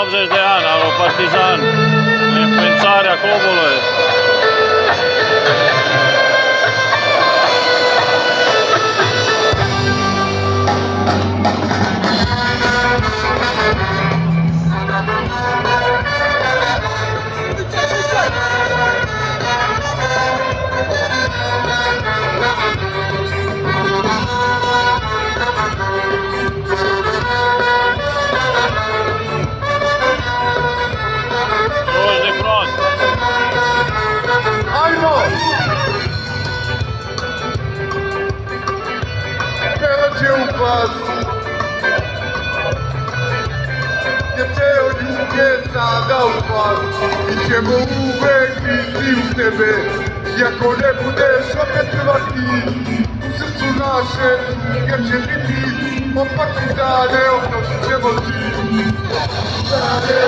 80 de ani al lui Partizan, înființarea clubului. Idziemy uwęgli w tebe, jako nie budesz opietrywać w sercu nasze, jak się witi, o partizanie, obnosi mocy. Partizanie,